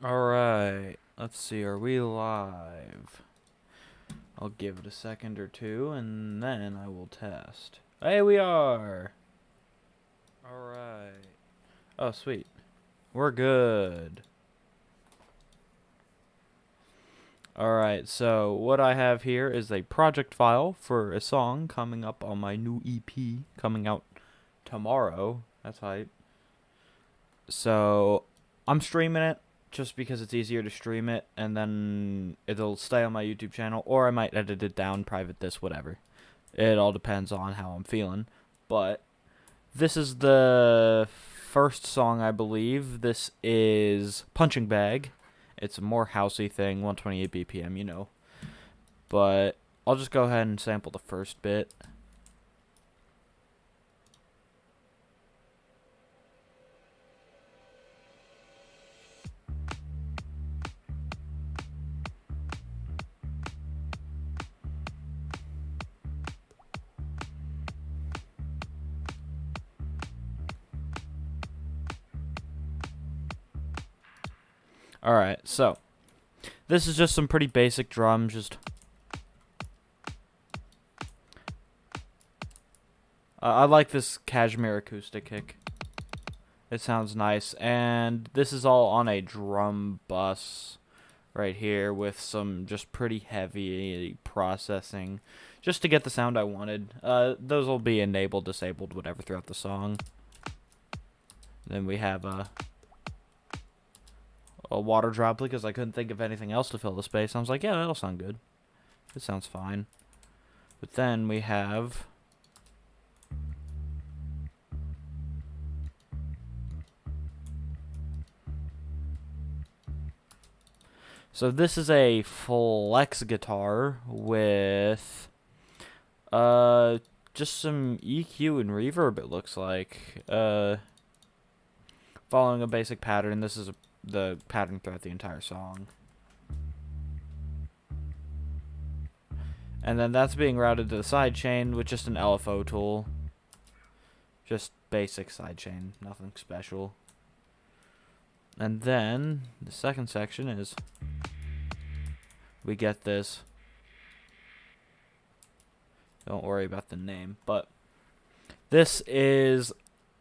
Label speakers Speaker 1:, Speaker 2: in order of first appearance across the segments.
Speaker 1: Alright, let's see, are we live? I'll give it a second or two, and then I will test. Hey, we are! Alright. Oh, sweet. We're good. Alright, so what I have here is a project file for a song coming up on my new EP, coming out tomorrow. That's hype. So, I'm streaming it just because it's easier to stream it, and then it'll stay on my YouTube channel, or I might edit it down, private this, whatever. It all depends on how I'm feeling. But this is the first song, I believe. This is Punching Bag. It's a more housey thing, 128 BPM, you know. But I'll just go ahead and sample the first bit. Alright, so this is just some pretty basic drums, just I like this cashmere acoustic kick. It sounds nice, and this is all on a drum bus right here with some just pretty heavy processing just to get the sound I wanted. Those will be enabled, disabled, whatever throughout the song. Then we have a water droplet because I couldn't think of anything else to fill the space. I was like, yeah, that'll sound good. It sounds fine. But then we have so this is a flex guitar with just some EQ and reverb, it looks like. Following a basic pattern. This is the pattern throughout the entire song. And then that's being routed to the sidechain with just an LFO tool. Just basic sidechain, nothing special. And then the second section is we get this. Don't worry about the name, but this is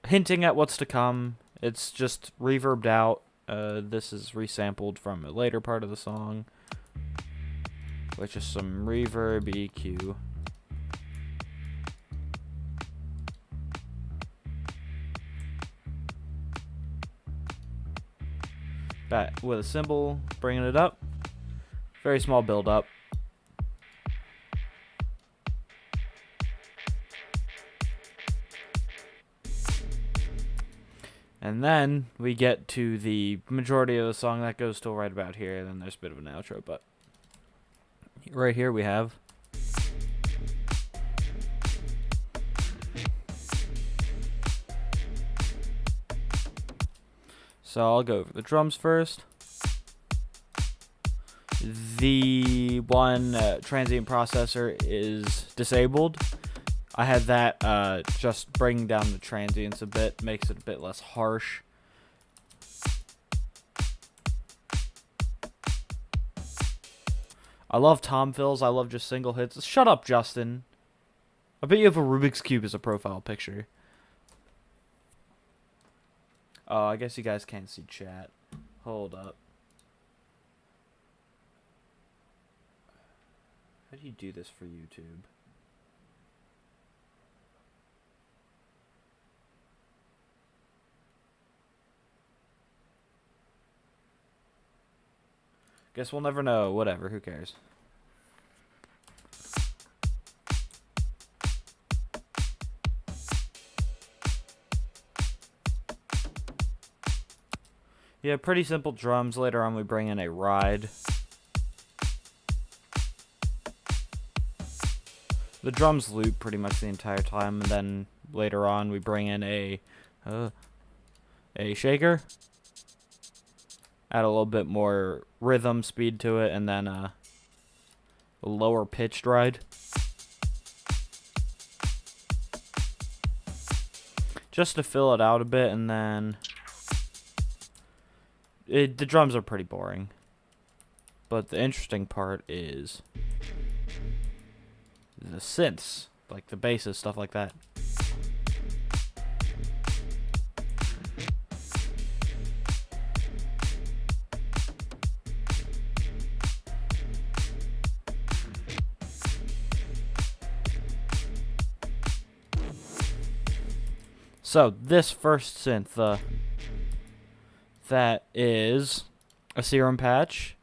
Speaker 1: hinting at what's to come. It's just reverbed out. This is resampled from a later part of the song, which is some reverb EQ. Back with a cymbal, bringing it up. Very small build up. And then we get to the majority of the song that goes till right about here. Then there's a bit of an outro, but right here we have so I'll go over the drums first. The one transient processor is disabled. I had that just bring down the transients a bit, makes it a bit less harsh. I love tom fills, I love just single hits. Shut up, Justin. I bet you have a Rubik's Cube as a profile picture. Oh, I guess you guys can't see chat. Hold up. How do you do this for YouTube? Guess we'll never know. Whatever, who cares? Yeah, pretty simple drums. Later on we bring in a ride. The drums loop pretty much the entire time, and then later on we bring in a shaker. Add a little bit more rhythm, speed to it, and then a lower pitched ride. Just to fill it out a bit, and then The drums are pretty boring. But the interesting part is the synths, like the basses, stuff like that. So this first synth, that is a serum patch.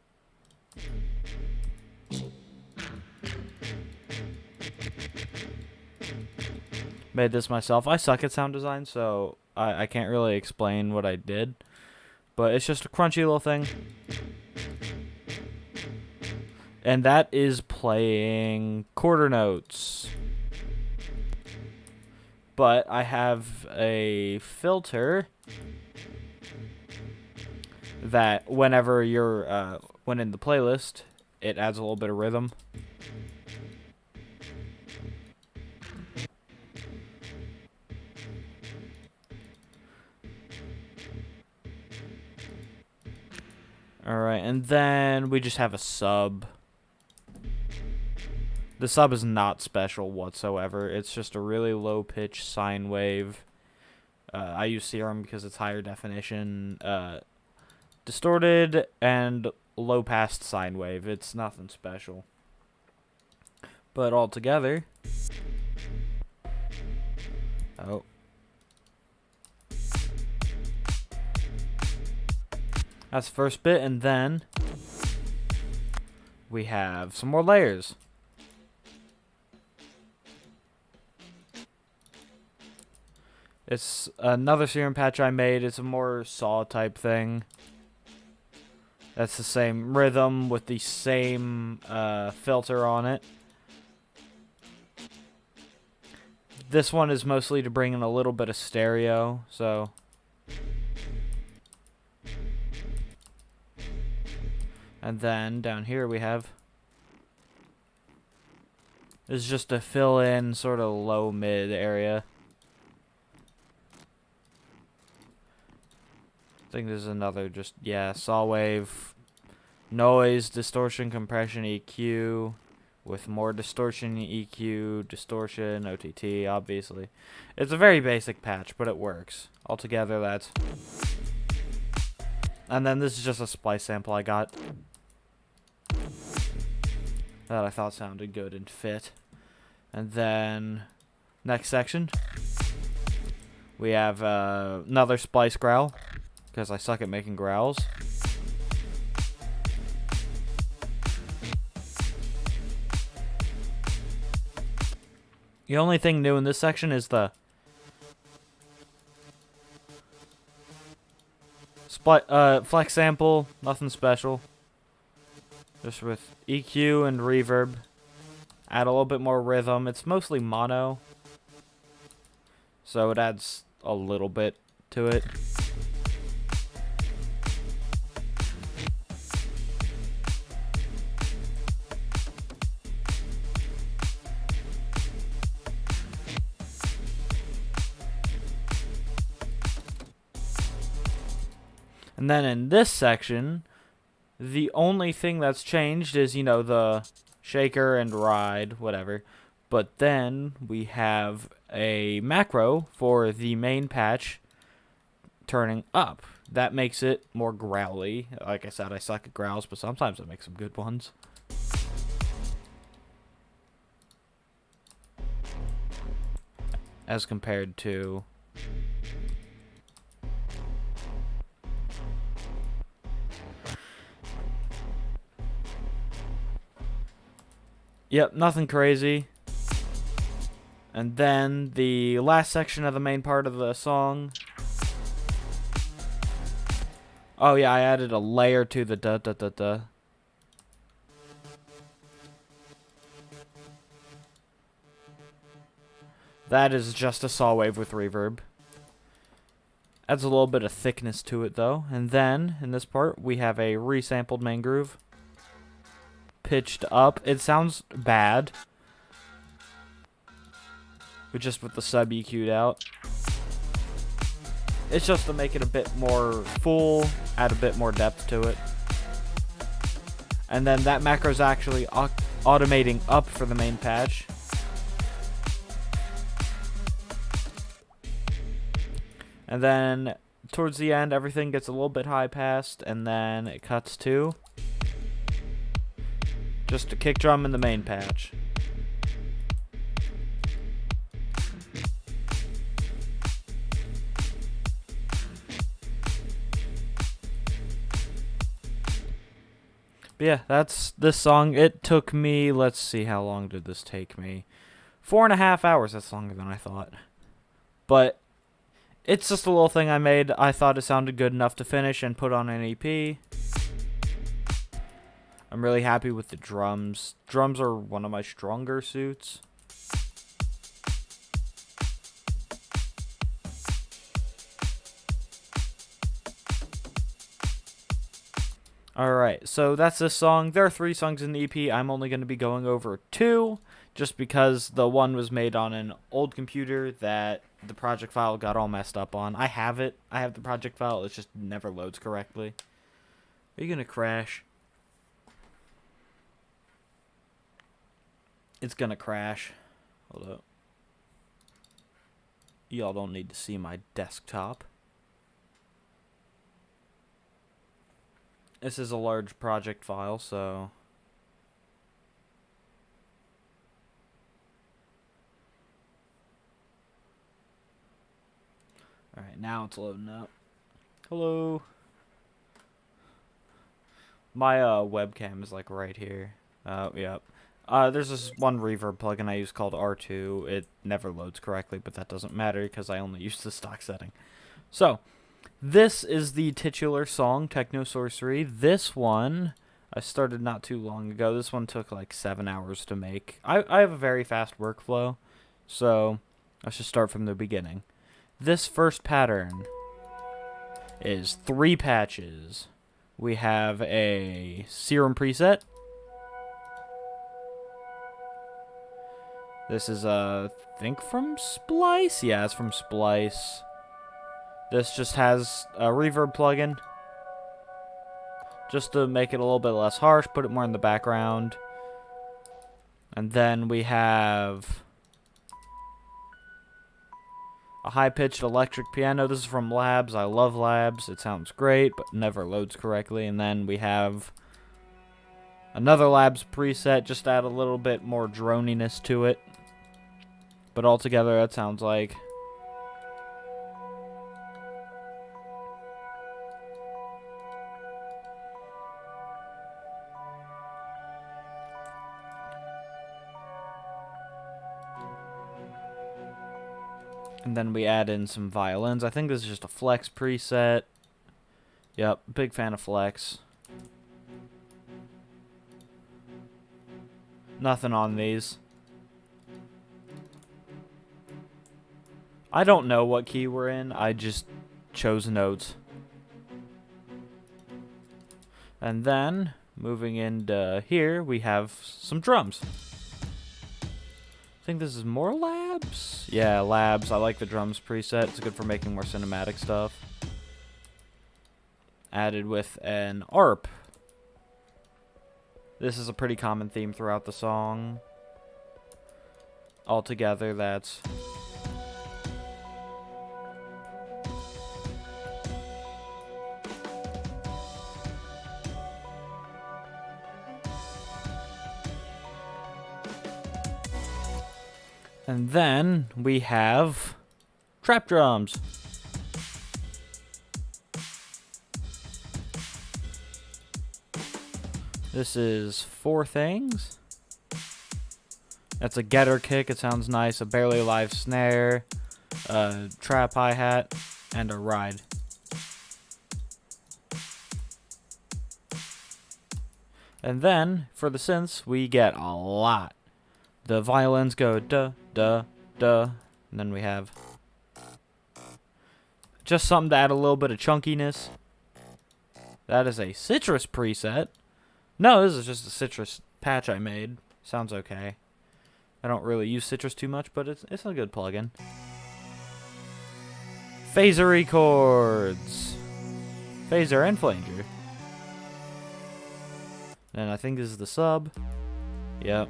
Speaker 1: Made this myself. I suck at sound design, so I can't really explain what I did. But it's just a crunchy little thing. And that is playing quarter notes. But I have a filter that whenever you're when in the playlist, it adds a little bit of rhythm. Alright, and then we just have a sub. The sub is not special whatsoever. It's just a really low-pitch sine wave. I use Serum because it's higher definition, distorted, and low-passed sine wave. It's nothing special. But altogether... Oh. That's the first bit, and then we have some more layers. It's another serum patch I made. It's a more saw type thing. That's the same rhythm with the same filter on it. This one is mostly to bring in a little bit of stereo, so... And then down here we have... This is just to fill in sort of low-mid area. I think there's another just, yeah, saw wave, noise, distortion, compression, EQ, with more distortion, EQ, distortion, OTT, obviously. It's a very basic patch, but it works. Altogether, that's... And then this is just a splice sample I got that I thought sounded good and fit. And then, next section, we have another splice growl, because I suck at making growls. The only thing new in this section is the flex sample, nothing special. Just with EQ and reverb. Add a little bit more rhythm. It's mostly mono, so it adds a little bit to it. And then in this section, the only thing that's changed is, you know, the shaker and ride, whatever. But then we have a macro for the main patch turning up. That makes it more growly. Like I said, I suck at growls, but sometimes I make some good ones. As compared to... Yep, nothing crazy. And then the last section of the main part of the song. Oh yeah, I added a layer to the da-da-da-da. That is just a saw wave with reverb. Adds a little bit of thickness to it though. And then, in this part, we have a resampled main groove. Pitched up. It sounds bad. But just with the sub EQ'd out. It's just to make it a bit more full, add a bit more depth to it. And then that macro is actually automating up for the main patch. And then towards the end, everything gets a little bit high passed, and then it cuts to just a kick drum in the main patch. But yeah, that's this song. It took me, let's see, how long did this take me? 4.5 hours. That's longer than I thought. But it's just a little thing I made. I thought it sounded good enough to finish and put on an EP. I'm really happy with the drums. Drums are one of my stronger suits. Alright, so that's this song. There are 3 songs in the EP. I'm only going to be going over 2, just because the one was made on an old computer that the project file got all messed up on. I have it. I have the project file. It just never loads correctly. Are you going to crash? It's going to crash. Hold up. Y'all don't need to see my desktop. This is a large project file, so alright, now it's loading up. Hello. My webcam is like right here. Yep. There's this one reverb plugin I use called R2. It never loads correctly, but that doesn't matter because I only use the stock setting. So, this is the titular song, TechnoSorcery. This one, I started not too long ago. This one took like 7 hours to make. I have a very fast workflow, so let's just start from the beginning. This first pattern is 3 patches. We have a serum preset. This is, I think from Splice? Yeah, it's from Splice. This just has a reverb plugin, just to make it a little bit less harsh, put it more in the background. And then we have a high-pitched electric piano. This is from Labs. I love Labs. It sounds great, but never loads correctly. And then we have another Labs preset, just add a little bit more droniness to it. But altogether, that sounds like... And then we add in some violins. I think this is just a flex preset. Yep, big fan of flex. Nothing on these. I don't know what key we're in. I just chose notes. And then, moving into here, we have some drums. I think this is more Labs? Yeah, Labs. I like the drums preset. It's good for making more cinematic stuff. Added with an ARP. This is a pretty common theme throughout the song. Altogether, that's... And then we have trap drums. This is 4 things. That's a getter kick, it sounds nice, a barely alive snare, a trap hi-hat, and a ride. And then, for the synths, we get a lot. The violins go duh, duh, duh, and then we have just something to add a little bit of chunkiness. That is a citrus preset. No, this is just a citrus patch I made. Sounds okay. I don't really use citrus too much, but it's a good plugin. Phaser chords. Phaser and flanger. And I think this is the sub. Yep.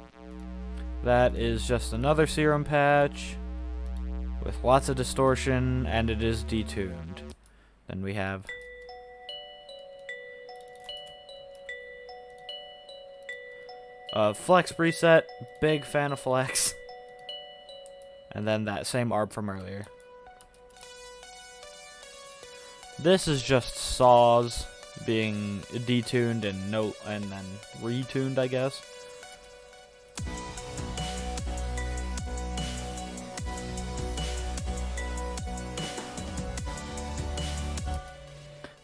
Speaker 1: That is just another serum patch with lots of distortion, and it is detuned. Then we have flex preset. Big fan of flex. And then that same ARP from earlier. This is just saws being detuned and then retuned, I guess.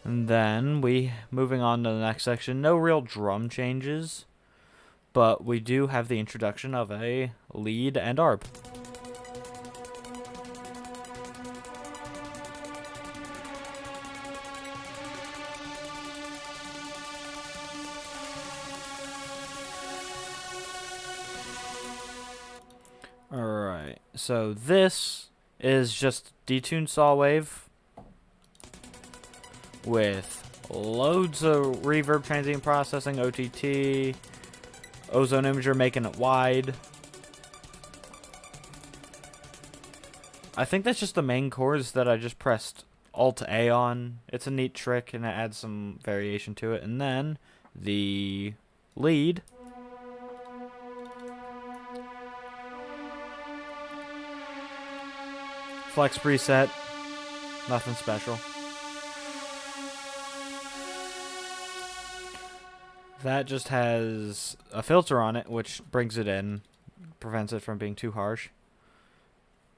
Speaker 1: And then moving on to the next section, no real drum changes, but we do have the introduction of a lead and ARP. Alright, so this is just detuned saw wave with loads of reverb, transient processing, OTT, ozone imager making it wide. I think that's just the main chords that I just pressed Alt-A on. It's a neat trick and it adds some variation to it. And then the lead. Flex preset, nothing special. That just has a filter on it, which brings it in, prevents it from being too harsh.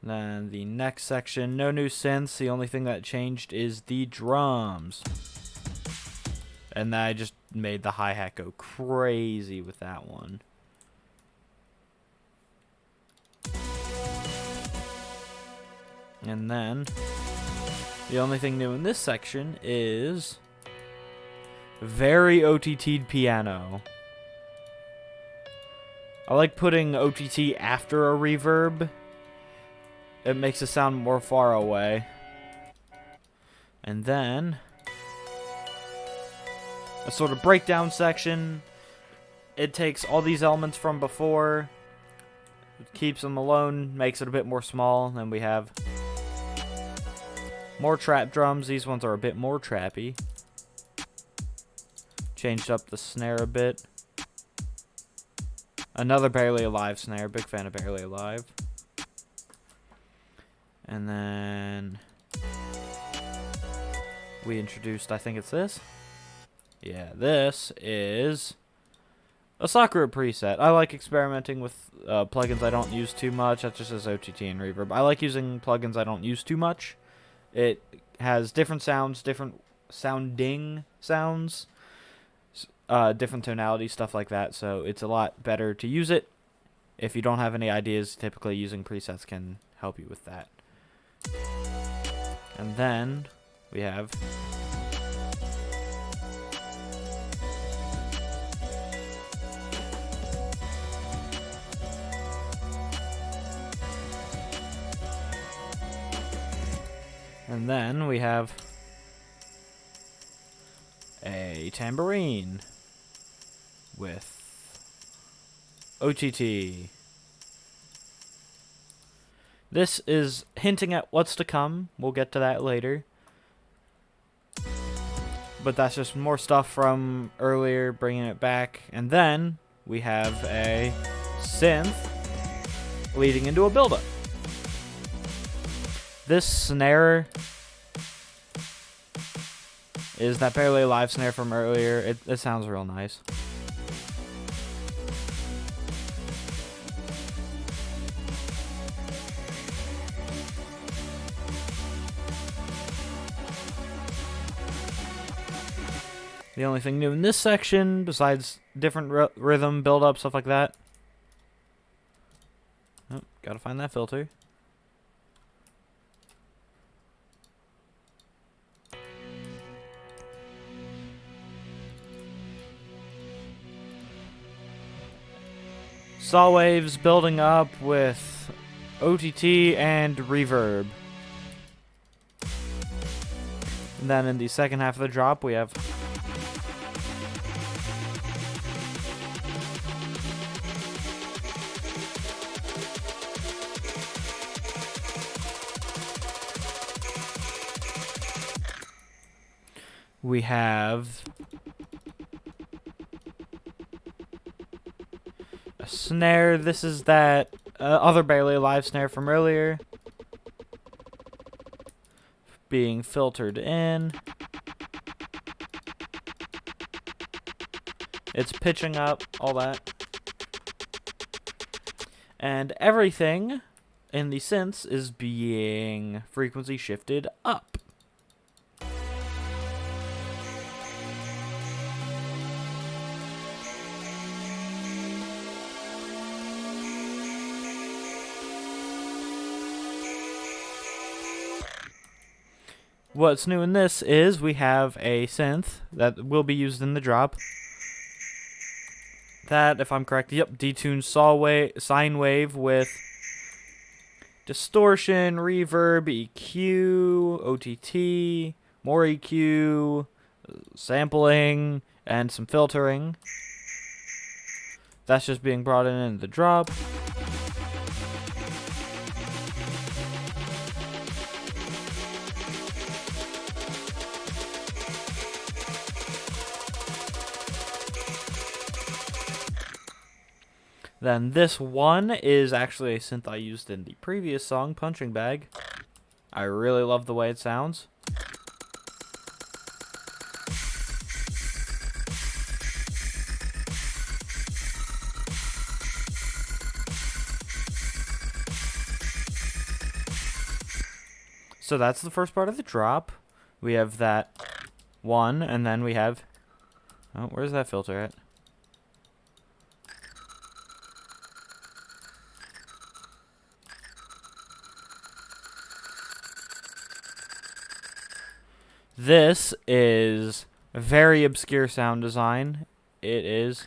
Speaker 1: Then the next section, no new synths. The only thing that changed is the drums. And I just made the hi-hat go crazy with that one. And then the only thing new in this section is very OTT'd piano. I like putting OTT after a reverb. It makes it sound more far away. And then a sort of breakdown section. It takes all these elements from before, keeps them alone, makes it a bit more small. Then we have more trap drums. These ones are a bit more trappy. Changed up the snare a bit. Another Barely Alive snare. Big fan of Barely Alive. And then we introduced, I think it's this. Yeah, this is a Sakura preset. I like experimenting with plugins I don't use too much. That just says OTT and reverb. I like using plugins I don't use too much. It has different sounds, different sounding sounds, different tonality, stuff like that. So it's a lot better to use it. If you don't have any ideas, typically using presets can help you with that. And then we have a tambourine with OTT. This is hinting at what's to come. We'll get to that later. But that's just more stuff from earlier, bringing it back. And then we have a synth leading into a build-up. This snare is that Barely Alive snare from earlier. It sounds real nice. The only thing new in this section, besides different rhythm, build-up, stuff like that. Oh, gotta find that filter. Saw waves building up with OTT and reverb. And then in the second half of the drop, we have a snare. This is that other barely alive snare from earlier being filtered in. It's pitching up, all that. And everything in the synths is being frequency shifted up. What's new in this is we have a synth that will be used in the drop. That, if I'm correct, yep, detuned sine wave with distortion, reverb, EQ, OTT, more EQ, sampling, and some filtering. That's just being brought in the drop. Then this one is actually a synth I used in the previous song, Punching Bag. I really love the way it sounds. So that's the first part of the drop. We have that one, and then we have... Oh, where's that filter at? This is a very obscure sound design. It is.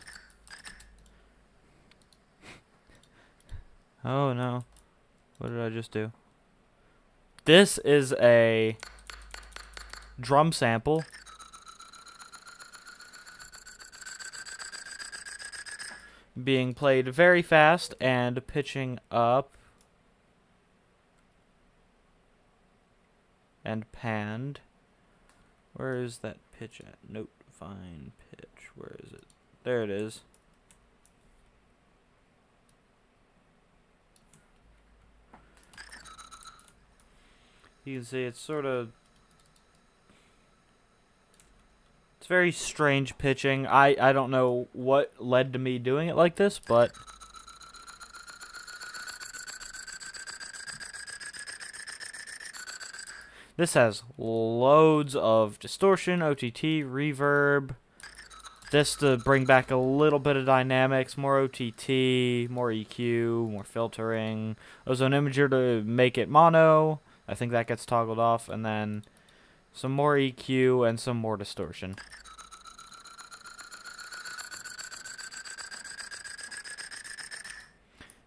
Speaker 1: Oh no. What did I just do? This is a drum sample. Being played very fast and pitching up. And panned. Where is that pitch at? Note, fine pitch. Where is it? There it is. You can see it's sort of... It's very strange pitching. I don't know what led to me doing it like this, but... This has loads of distortion, OTT, reverb. This to bring back a little bit of dynamics, more OTT, more EQ, more filtering. Ozone imager to make it mono. I think that gets toggled off. And then some more EQ and some more distortion.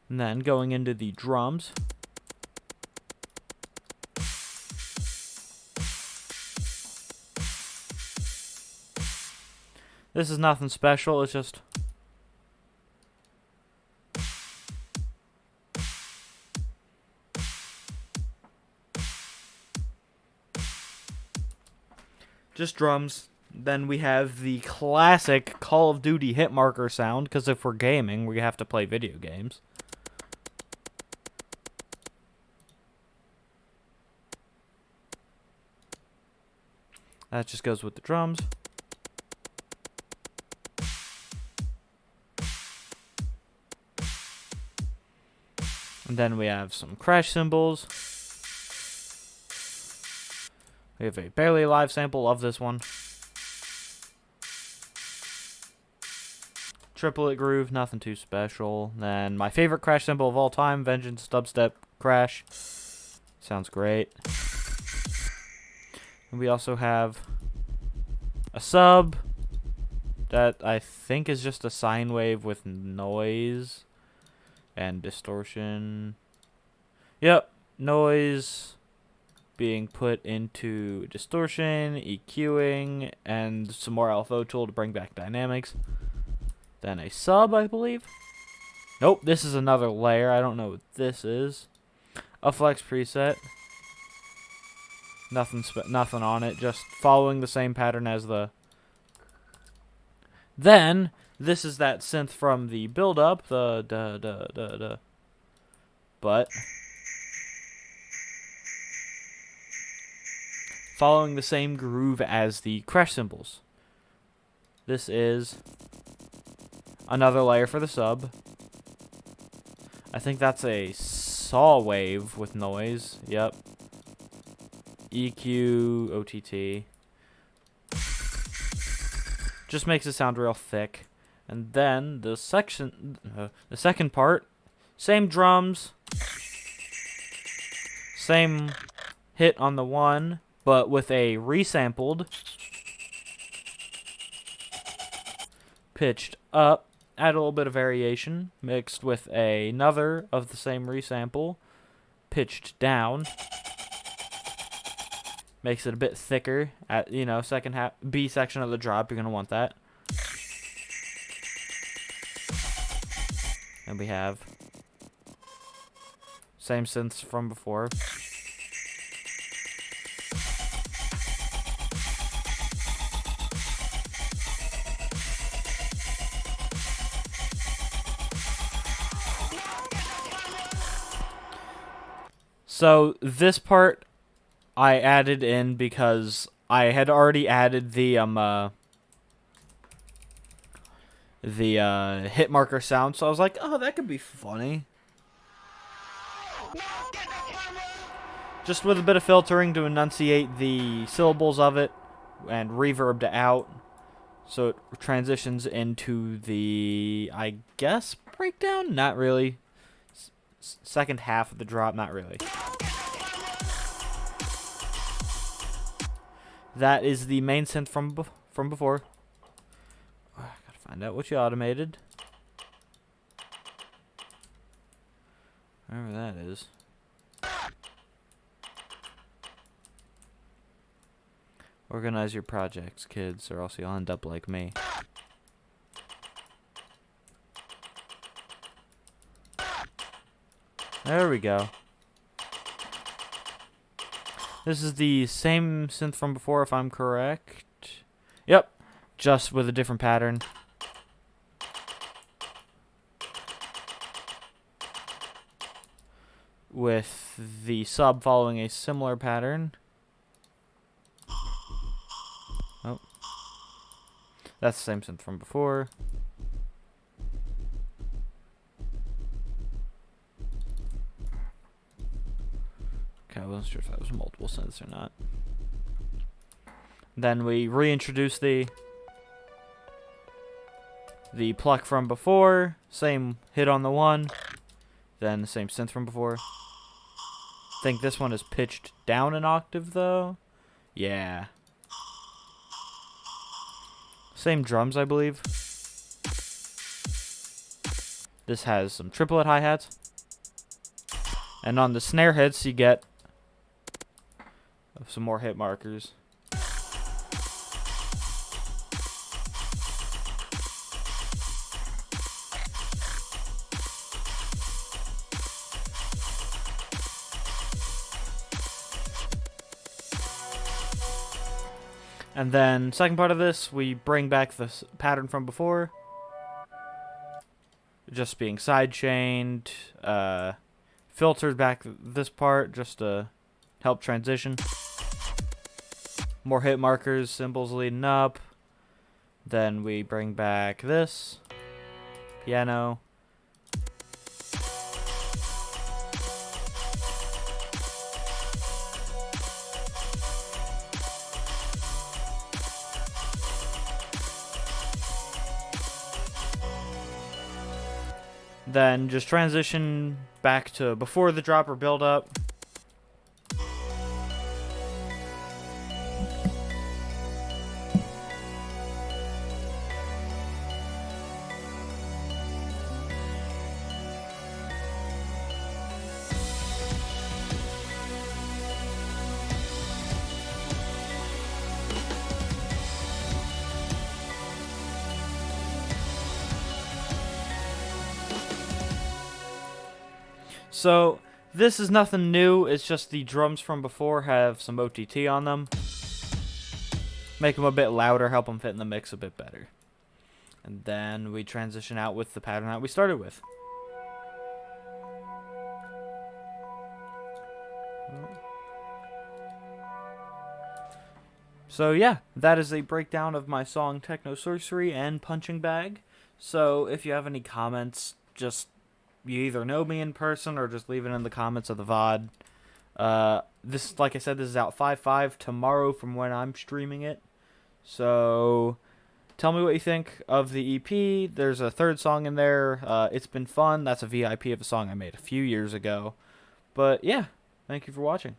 Speaker 1: And then going into the drums. This is nothing special, it's just... just drums. Then we have the classic Call of Duty hit marker sound, because if we're gaming, we have to play video games. That just goes with the drums. And then we have some crash cymbals. We have a barely alive sample of this one. Triplet groove, nothing too special. Then my favorite crash cymbal of all time, Vengeance dubstep crash. Sounds great. And we also have a sub that I think is just a sine wave with noise and distortion. Yep, noise being put into distortion, EQing, and some more LFO tool to bring back dynamics. Then a sub, I believe. Nope, this is another layer. I don't know what this is. A flex preset. Nothing on it. Just following the same pattern as the. Then this is that synth from the build up. But following the same groove as the crash cymbals. This is another layer for the sub. I think that's a saw wave with noise. Yep. EQ, OTT. Just makes it sound real thick. And then the second part, same drums, same hit on the one, but with a resampled, pitched up, add a little bit of variation, mixed with another of the same resample, pitched down. Makes it a bit thicker at, second half, B section of the drop. You're going to want that. And we have same synths from before. So this part I added in because I had already added the hit marker sound, so I was like, oh, that could be funny. Just with a bit of filtering to enunciate the syllables of it and reverbed out, so it transitions into the, I guess, breakdown? Not really. Second half of the drop, not really. That is the main synth from before. Oh, I gotta find out what you automated. Wherever that is. Organize your projects, kids, or else you'll end up like me. There we go. This is the same synth from before, if I'm correct. Yep, just with a different pattern. With the sub following a similar pattern. Oh. That's the same synth from before. Okay, I wasn't sure if that was multiple synths or not. Then we reintroduce the pluck from before, same hit on the one, then the same synth from before. I think this one is pitched down an octave though. Yeah. Same drums, I believe. This has some triplet hi-hats. And on the snare hits, you get some more hit markers. And then, second part of this, we bring back the pattern from before. Just being sidechained. Filtered back this part just to help transition. More hit markers, symbols leading up. Then we bring back this. Piano. Then just transition back to before the drop or build up. So this is nothing new. It's just the drums from before have some OTT on them. Make them a bit louder, help them fit in the mix a bit better. And then we transition out with the pattern that we started with. So yeah, that is a breakdown of my song TechnoSorcery and Punching Bag. So if you have any comments, just you either know me in person or just leave it in the comments of the VOD. This, like I said, this is out 5/5 tomorrow from when I'm streaming it. So tell me what you think of the EP. There's a third song in there. It's been fun. That's a VIP of a song I made a few years ago. But yeah, thank you for watching.